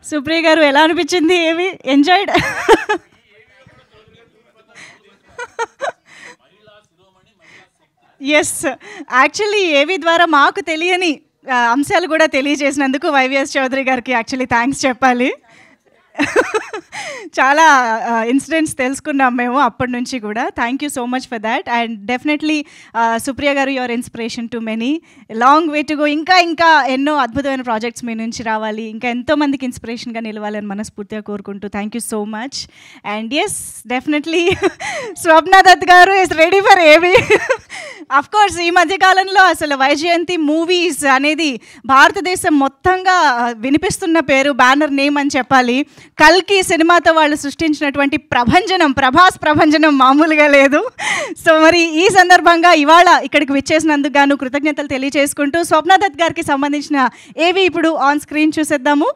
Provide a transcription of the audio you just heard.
సుప్రియ గారు ఎలా అనిపించింది? ఏవి ఎంజాయ్డ్? ఎస్, యాక్చువల్లీ ఏవి ద్వారా మాకు తెలియని అంశాలు కూడా తెలియజేసినందుకు వైవిఎస్ చౌదరి గారికి యాక్చువల్లీ థ్యాంక్స్ చెప్పాలి. చాలా ఇన్సిడెంట్స్ తెలుసుకున్నాం మేము అప్పటి నుంచి కూడా. Thank you so much for that. And definitely Supriya గారు your inspiration to many, long way to go. ఇంకా ఎన్నో అద్భుతమైన ప్రాజెక్ట్స్ మీ నుంచి రావాలి, ఇంకా ఎంతోమందికి ఇన్స్పిరేషన్గా నిలవాలని మనస్ఫూర్తిగా కోరుకుంటూ thank you so much. And yes, definitely Swapna Dutt గారు ఇస్ రెడీ ఫర్ ఏవి. అఫ్ కోర్స్ ఈ మధ్యకాలంలో అసలు వైజయంతి మూవీస్ అనేది భారతదేశం మొత్తంగా వినిపిస్తున్న పేరు, బ్యానర్ నేమ్ అని చెప్పాలి. కల్కి సినిమాతో వాళ్ళు సృష్టించినటువంటి ప్రభాస్ ప్రభంజనం మామూలుగా లేదు. సో మరి ఈ సందర్భంగా ఇవాళ ఇక్కడికి విచ్చేసినందుకు గాను కృతజ్ఞతలు తెలియజేసుకుంటూ స్వప్న దత్ గారికి సంబంధించిన ఏవి ఇప్పుడు ఆన్ స్క్రీన్ చూసేద్దాము.